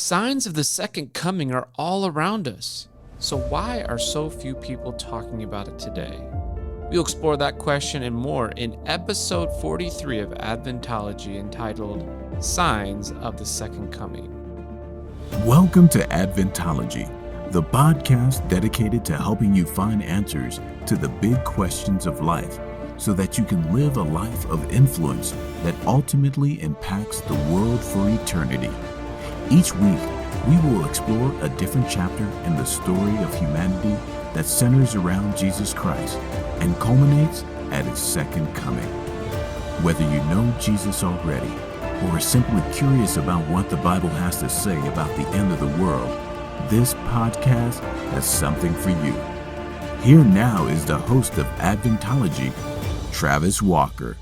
Signs of the second coming are all around us. So why are so few people talking about it today? We'll explore that question and more in episode 43 of Adventology entitled Signs of the Second Coming. Welcome to Adventology, the podcast dedicated to helping you find answers to the big questions of life so that you can live a life of influence that ultimately impacts the world for eternity. Each week, we will explore a different chapter in the story of humanity that centers around Jesus Christ and culminates at his second coming. Whether you know Jesus already or are simply curious about what the Bible has to say about the end of the world, this podcast has something for you. Here now is the host of Adventology, Travis Walker.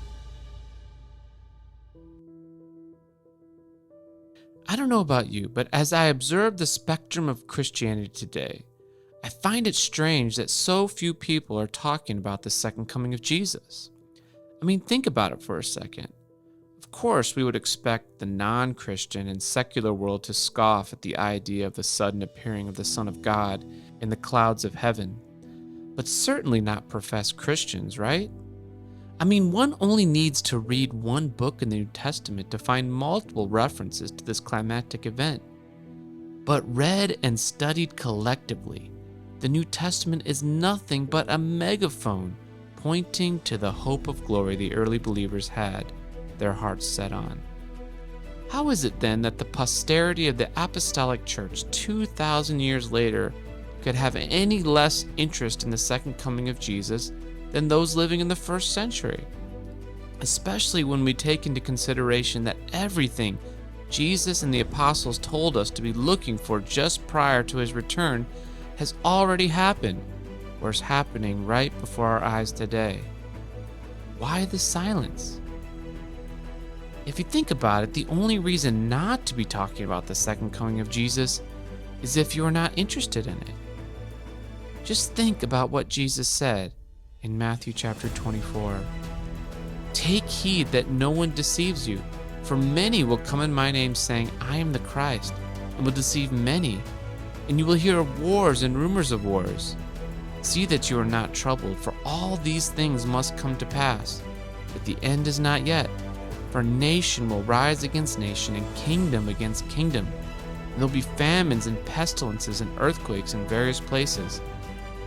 I don't know about you, but as I observe the spectrum of Christianity today, I find it strange that so few people are talking about the second coming of Jesus. I mean, think about it for a second. Of course, we would expect the non-Christian and secular world to scoff at the idea of the sudden appearing of the Son of God in the clouds of heaven, but certainly not professed Christians, right? I mean, one only needs to read one book in the New Testament to find multiple references to this climactic event. But read and studied collectively, the New Testament is nothing but a megaphone pointing to the hope of glory the early believers had their hearts set on. How is it then that the posterity of the Apostolic Church 2,000 years later could have any less interest in the second coming of Jesus than those living in the first century? Especially when we take into consideration that everything Jesus and the apostles told us to be looking for just prior to his return has already happened, or is happening right before our eyes today. Why the silence? If you think about it, the only reason not to be talking about the second coming of Jesus is if you are not interested in it. Just think about what Jesus said in Matthew chapter 24. Take heed that no one deceives you, for many will come in my name saying, I am the Christ, and will deceive many. And you will hear of wars and rumors of wars. See that you are not troubled, for all these things must come to pass. But the end is not yet. For nation will rise against nation, and kingdom against kingdom. And there will be famines and pestilences and earthquakes in various places.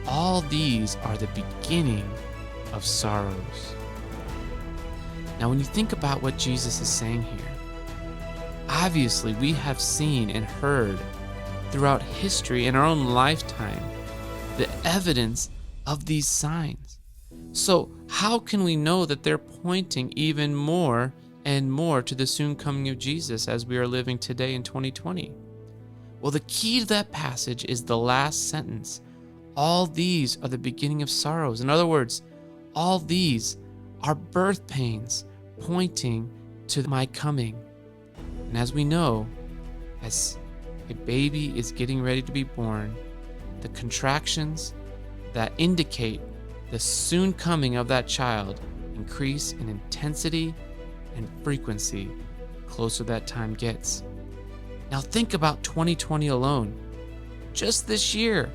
All these are the beginning of sorrows. Now, when you think about what Jesus is saying here, obviously we have seen and heard throughout history in our own lifetime the evidence of these signs. So how can we know that they're pointing even more and more to the soon coming of Jesus as we are living today in 2020? Well, the key to that passage is the last sentence. All these are the beginning of sorrows. In other words, all these are birth pains pointing to my coming. And as we know, as a baby is getting ready to be born, the contractions that indicate the soon coming of that child increase in intensity and frequency closer that time gets. Now think about 2020 alone. Just this year,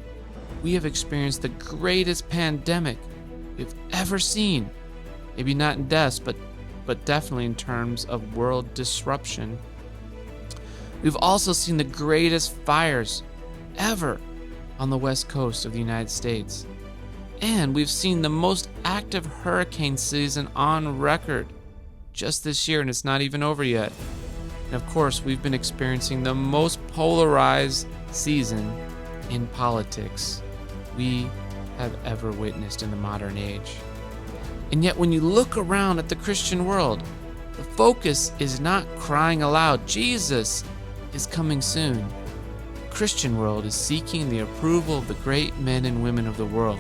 we have experienced the greatest pandemic we've ever seen. Maybe not in deaths, but definitely in terms of world disruption. We've also seen the greatest fires ever on the west coast of the United States. And we've seen the most active hurricane season on record just this year, and it's not even over yet. And of course, we've been experiencing the most polarized season in politics we have ever witnessed in the modern age. And yet when you look around at the Christian world, the focus is not crying aloud, Jesus is coming soon. The Christian world is seeking the approval of the great men and women of the world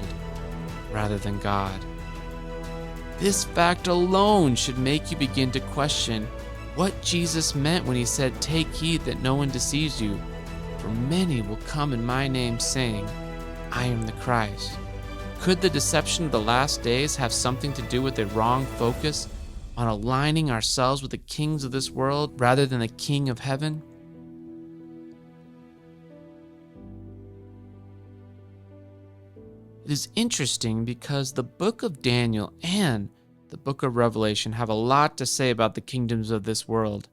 rather than God. This fact alone should make you begin to question what Jesus meant when he said, take heed that no one deceives you, for many will come in my name saying, I am the Christ. Could the deception of the last days have something to do with a wrong focus on aligning ourselves with the kings of this world rather than the King of heaven? It is interesting because the book of Daniel and the book of Revelation have a lot to say about the kingdoms of this world,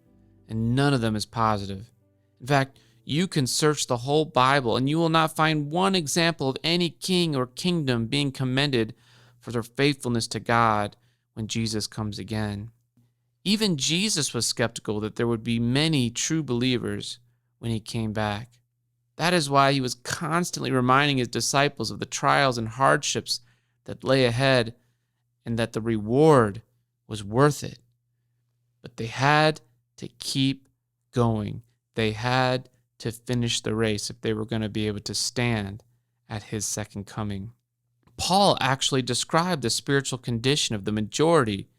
and none of them is positive. In fact, you can search the whole Bible and you will not find one example of any king or kingdom being commended for their faithfulness to God when Jesus comes again. Even Jesus was skeptical that there would be many true believers when he came back. That is why he was constantly reminding his disciples of the trials and hardships that lay ahead and that the reward was worth it. But they had to keep going. They had to finish the race if they were going to be able to stand at his second coming. Paul actually described the spiritual condition of the majority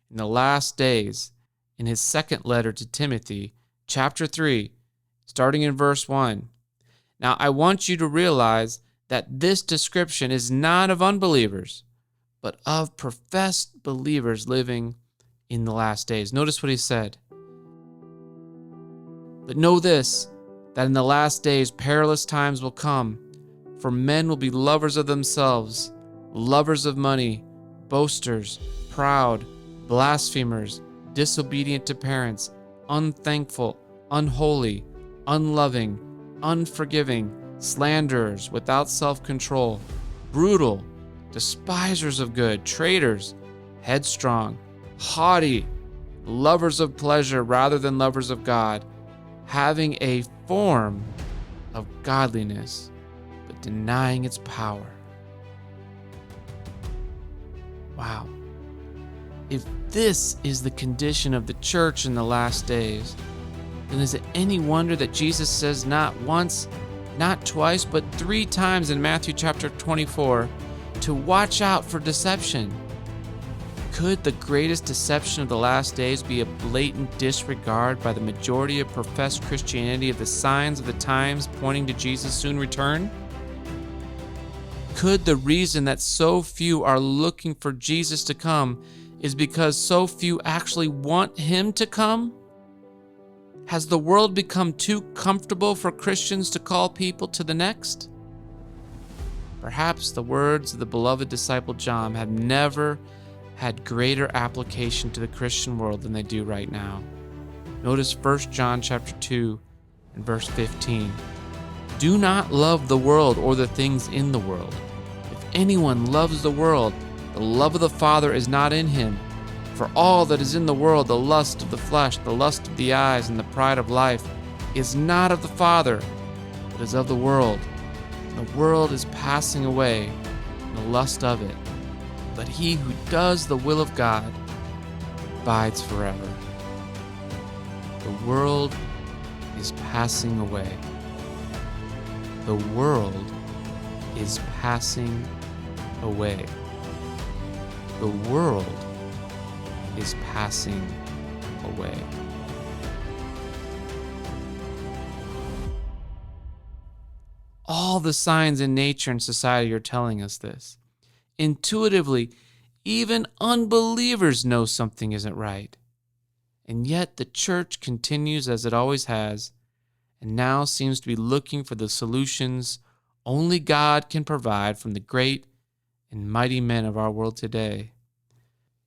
in the last days in his second letter to Timothy, chapter 3, starting in verse 1. Now, I want you to realize that this description is not of unbelievers, but of professed believers living in the last days. Notice what he said. But know this, that in the last days perilous times will come, for men will be lovers of themselves, lovers of money, boasters, proud, blasphemers, disobedient to parents, unthankful, unholy, unloving, unforgiving, slanderers, without self-control, brutal, despisers of good, traitors, headstrong, haughty, lovers of pleasure rather than lovers of God, having a form of godliness, but denying its power. Wow. If this is the condition of the church in the last days, then is it any wonder that Jesus says not once, not twice, but 3 times in Matthew chapter 24 to watch out for deception? Could the greatest deception of the last days be a blatant disregard by the majority of professed Christianity of the signs of the times pointing to Jesus' soon return? Could the reason that so few are looking for Jesus to come is because so few actually want him to come? Has the world become too comfortable for Christians to call people to the next? Perhaps the words of the beloved disciple John have never had greater application to the Christian world than they do right now. Notice 1 John chapter 2 and verse 15. Do not love the world or the things in the world. If anyone loves the world, the love of the Father is not in him. For all that is in the world, the lust of the flesh, the lust of the eyes, and the pride of life, is not of the Father, but is of the world. And the world is passing away, and the lust of it. But he who does the will of God abides forever. The world is passing away. The world is passing away. The world is passing away. All the signs in nature and society are telling us this. Intuitively, even unbelievers know something isn't right. And yet the church continues as it always has, and now seems to be looking for the solutions only God can provide from the great and mighty men of our world today.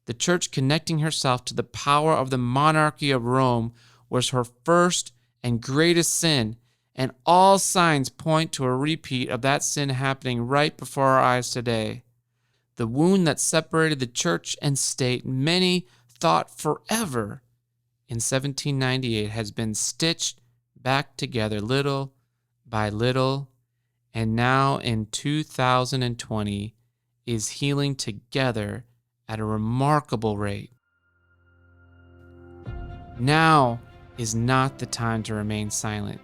The church connecting herself to the power of the monarchy of Rome was her first and greatest sin, and all signs point to a repeat of that sin happening right before our eyes today. The wound that separated the church and state, many thought forever, in 1798 has been stitched back together little by little, and now in 2020 is healing together at a remarkable rate. Now is not the time to remain silent.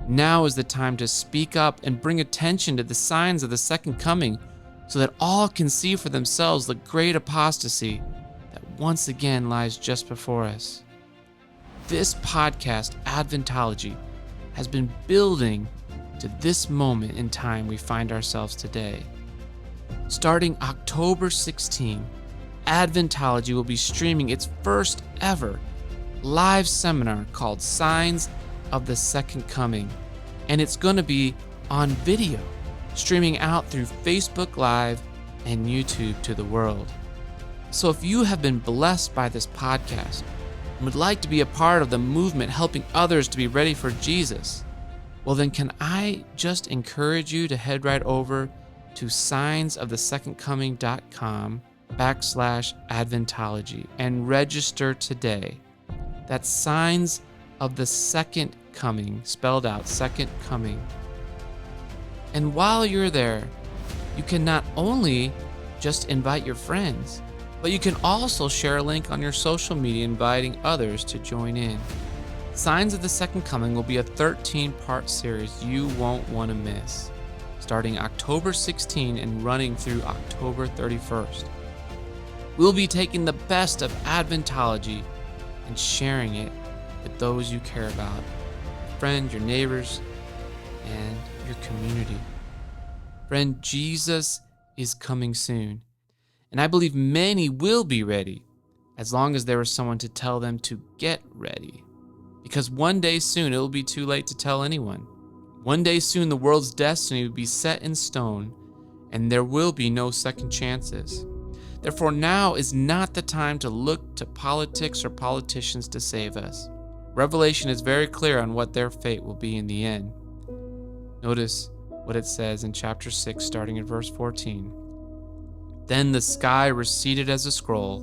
Now is the time to speak up and bring attention to the signs of the second coming, so that all can see for themselves the great apostasy that once again lies just before us. This podcast, Adventology, has been building to this moment in time we find ourselves today. Starting October 16, Adventology will be streaming its first ever live seminar called Signs of the Second Coming, and it's going to be on video. streaming out through Facebook Live and YouTube to the world. So if you have been blessed by this podcast and would like to be a part of the movement helping others to be ready for Jesus, well then can I just encourage you to head right over to signsofthesecondcoming.com/Adventology and register today. That's Signs of the Second Coming, spelled out, Second Coming. And while you're there, you can not only just invite your friends, but you can also share a link on your social media inviting others to join in. Signs of the Second Coming will be a 13-part series you won't want to miss, starting October 16 and running through October 31st. We'll be taking the best of Adventology and sharing it with those you care about, your friends, your neighbors, and your community. Friend, Jesus is coming soon, and I believe many will be ready as long as there is someone to tell them to get ready. Because one day soon it will be too late to tell anyone. One day soon the world's destiny will be set in stone, and there will be no second chances. Therefore, now is not the time to look to politics or politicians to save us. Revelation is very clear on what their fate will be in the end. Notice what it says in chapter 6, starting at verse 14. Then the sky receded as a scroll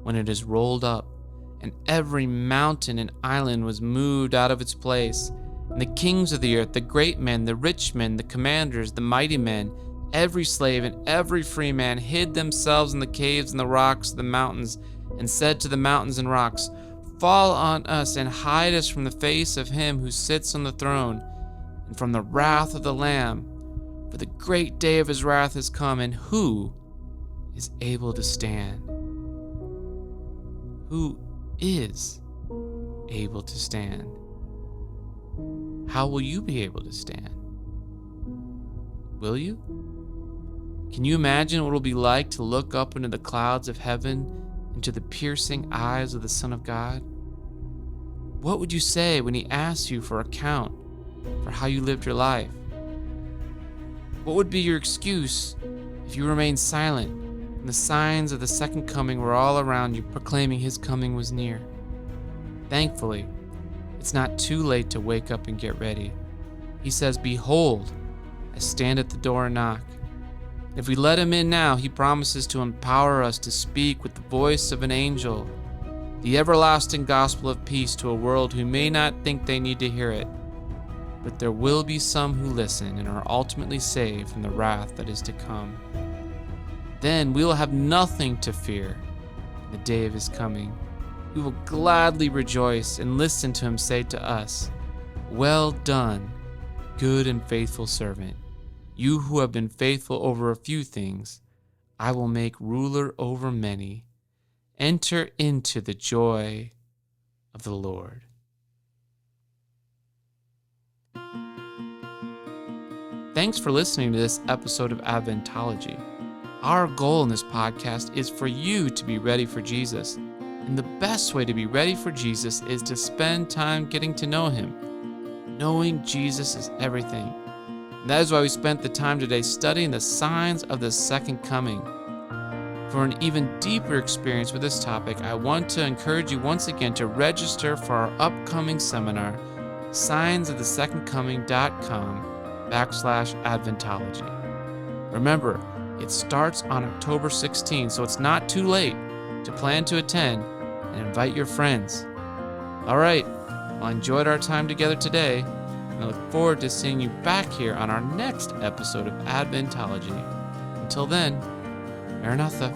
when it is rolled up, and every mountain and island was moved out of its place. And the kings of the earth, the great men, the rich men, the commanders, the mighty men, every slave and every free man hid themselves in the caves and the rocks of the mountains, and said to the mountains and rocks, Fall on us and hide us from the face of him who sits on the throne, and from the wrath of the Lamb. For the great day of his wrath is come, and who is able to stand? Who is able to stand? How will you be able to stand? Will you? Can you imagine what it will be like to look up into the clouds of heaven, into the piercing eyes of the Son of God? What would you say when he asks you for account for how you lived your life? What would be your excuse if you remained silent and the signs of the second coming were all around you, proclaiming his coming was near? Thankfully, it's not too late to wake up and get ready. He says, Behold, I stand at the door and knock. If we let him in now, he promises to empower us to speak with the voice of an angel, the everlasting gospel of peace to a world who may not think they need to hear it. But there will be some who listen and are ultimately saved from the wrath that is to come. Then we will have nothing to fear in the day of his coming. We will gladly rejoice and listen to him say to us, Well done, good and faithful servant. You who have been faithful over a few things, I will make ruler over many. Enter into the joy of the Lord. Thanks for listening to this episode of Adventology. Our goal in this podcast is for you to be ready for Jesus. And the best way to be ready for Jesus is to spend time getting to know him. Knowing Jesus is everything. And that is why we spent the time today studying the signs of the second coming. For an even deeper experience with this topic, I want to encourage you once again to register for our upcoming seminar, signsofthesecondcoming.com/Adventology. Remember, it starts on October 16, so it's not too late to plan to attend and invite your friends. All right, well, I enjoyed our time together today, and I look forward to seeing you back here on our next episode of Adventology. Until then, Maranatha.